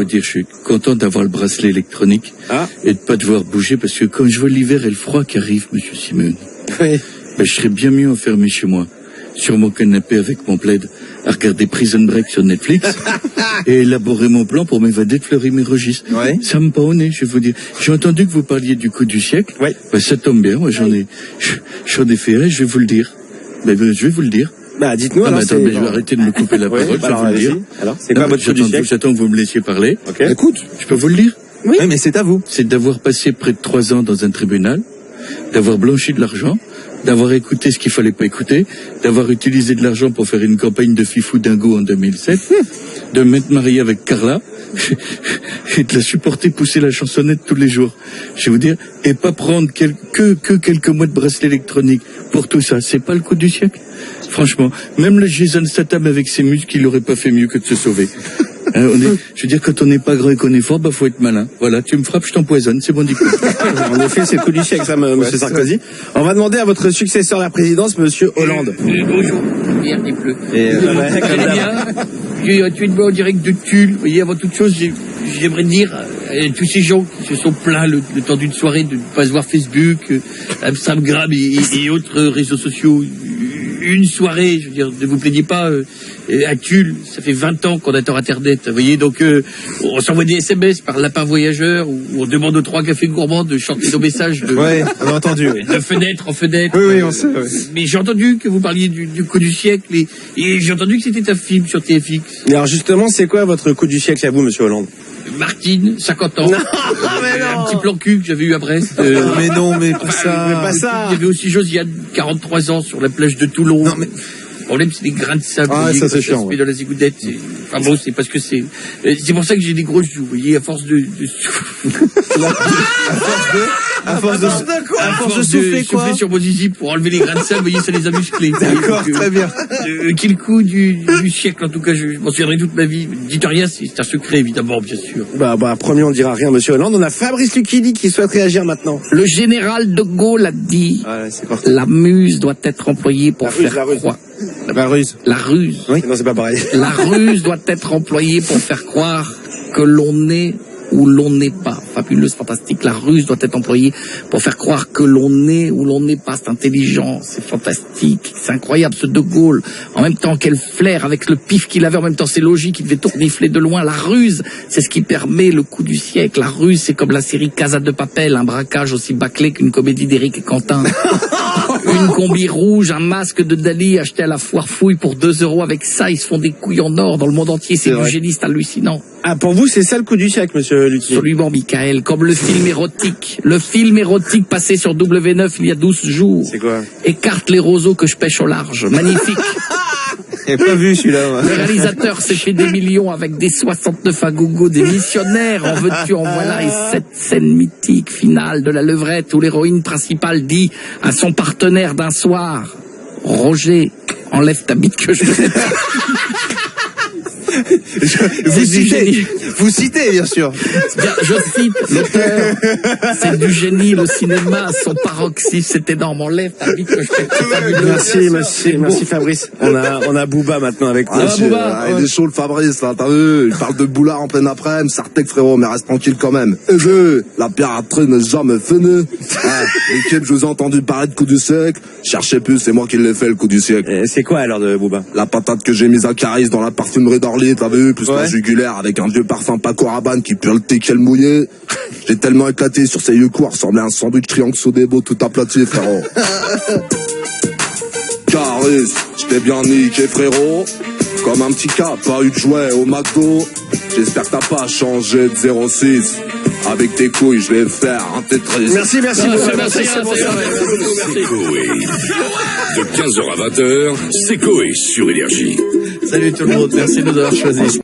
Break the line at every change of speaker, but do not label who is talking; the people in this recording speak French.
vous dire, je suis content d'avoir le bracelet électronique et de pas devoir bouger, parce que quand je vois l'hiver et le froid qui arrive, monsieur Simone,
Oui.
ben, je serais bien mieux enfermé chez moi, sur mon canapé avec mon plaid, à regarder Prison Break sur Netflix et élaborer mon plan pour m'évader de Fleury-Mérogis.
Ouais.
Ça me pend au nez, je vais vous dire. J'ai entendu que vous parliez du coup du siècle.
Ouais.
Ben, ça tombe bien, moi j'en ai fait un, je vais vous le dire. Ben, je vais vous le dire.
Bah, dites-nous, alors,
attends, mais je vais arrêter de me couper la parole, je vais vous le dire.
Alors, c'est quoi votre coup du siècle?
J'attends que vous me laissiez parler.
Ok.
Écoute,
Je peux vous le dire?
Oui, mais c'est à vous.
C'est d'avoir passé près de 3 ans dans un tribunal, d'avoir blanchi de l'argent, d'avoir écouté ce qu'il fallait pas écouter, d'avoir utilisé de l'argent pour faire une campagne de Fifou Dingo en 2007, de m'être marié avec Carla, et de la supporter pousser la chansonnette tous les jours. Je vais vous dire, et pas prendre que quelques mois de bracelet électronique pour tout ça. C'est pas le coup du siècle. Franchement, même le Jason Statham avec ses muscles, il aurait pas fait mieux que de se sauver. Je veux dire, quand on n'est pas grand et qu'on est fort, bah faut être malin. Voilà, tu me frappes, je t'empoisonne, c'est bon, dis-quoi.
En effet, c'est le coup du siècle, ça, monsieur Sarkozy. On va demander à votre successeur à la présidence, monsieur Hollande.
Bonjour, hier il pleut.
Et,
Très bien. Tu es en direct de Tulle. Vous voyez, avant toute chose, j'aimerais dire à tous ces gens qui se sont plaints le temps d'une soirée de ne pas se voir Facebook, Instagram et autres réseaux sociaux. Une soirée, je veux dire, ne vous plaignez pas, à Tulle, ça fait 20 ans qu'on attend Internet, vous voyez, donc on s'envoie des SMS par lapin voyageur, où on demande aux 3 cafés gourmands de chanter nos messages
ouais, on a entendu.
de fenêtre en fenêtre.
Oui, on sait. Ouais.
Mais j'ai entendu que vous parliez du coup du siècle, et j'ai entendu que c'était un film sur TFX.
Et alors, justement, c'est quoi votre coup du siècle à vous, monsieur Hollande?
Martine, 50 ans.
Non, mais non.
Un petit plan cul que j'avais eu à Brest.
Mais non, mais pas ça. Mais pas ça.
Il y avait aussi Josiane, 43 ans, sur la plage de Toulon.
Non, mais...
Le problème, c'est les grains de sable.
Ah,
voyez,
ça, c'est
quand
chiant,
se met
ouais.
dans la zigoudette. Enfin bon, c'est parce que c'est pour ça que j'ai des grosses joues, vous voyez, à force de
À force de souffler, quoi.
souffler sur vos zizi pour enlever les grains de sable, vous voyez, ça les a musclés.
D'accord, très bien.
Quel coup du siècle, en tout cas, je m'en souviendrai toute ma vie. Dites rien, c'est un secret, évidemment, bien sûr.
Bah, promis, on ne dira rien, monsieur Hollande. On a Fabrice Lucchini qui souhaite réagir maintenant.
Le général de Gaulle a dit
Ah, c'est parti.
la muse doit être employée pour
La ruse.
croire.
La ruse.
La ruse.
Oui. Non, c'est pas pareil.
La ruse doit être employée pour faire croire que l'on est ou l'on n'est pas. Fabuleuse, fantastique. La ruse doit être employée pour faire croire que l'on est ou l'on n'est pas. C'est intelligent, c'est fantastique, c'est incroyable ce De Gaulle. En même temps, quel flair avec le pif qu'il avait, en même temps c'est logique, il devait tournifler de loin. La ruse, c'est ce qui permet le coup du siècle. La ruse, c'est comme la série Casa de Papel, un braquage aussi bâclé qu'une comédie d'Éric et Quentin. Une combi rouge, un masque de Dali acheté à la foire fouille pour 2 €. Avec ça, ils se font des couilles en or dans le monde entier. C'est du génie, c'est hallucinant.
Ah, pour vous, c'est ça le coup du siècle, monsieur Lucchini?
Absolument, Michael. Comme le film érotique. Le film érotique passé sur W9 il y a 12 jours.
C'est quoi?
Écarte les roseaux que je pêche au large. Magnifique.
J'ai pas vu celui-là, moi.
Le réalisateur s'est fait des millions avec des 69 à gogo, des missionnaires, en veux-tu, en voilà, et cette scène mythique finale de la levrette où l'héroïne principale dit à son partenaire d'un soir, Roger, enlève ta bite que je
Vous citez, bien sûr.
Bien, je cite l'auteur, c'est du génie, le cinéma, son paroxysme, c'est énorme, enlève ta bite que je
Merci Fabrice. On a Booba maintenant avec nous.
Booba,
il est chaud le Fabrice, là, t'as vu? Il parle de boulard en plein après-midi, Sartek frérot, mais reste tranquille quand même. Et la piraterie n'est jamais finie. L'équipe, je vous ai entendu parler de coup du siècle. Cherchez plus, c'est moi qui l'ai fait le coup du siècle.
C'est quoi alors de Booba?
La patate que j'ai mise à Caris dans la parfumerie d'Orly, t'avais vu, plus
Ouais.
la jugulaire avec un vieux parfum Paco Rabanne qui pue le teckel mouillé. J'ai tellement éclaté sur ces yeux courts, ressemblait à un sandwich triangle Sodebo tout aplati, frérot. Caris, j't'ai bien niqué, frérot. Comme un petit cas, pas eu de jouet au McDo. J'espère que t'as pas changé de 06. Avec tes couilles, je vais faire un Tetris.
Merci.
Merci.
Coé. De 15h à 20h, c'est Coé sur Énergie.
Salut tout le monde, merci de nous avoir choisis.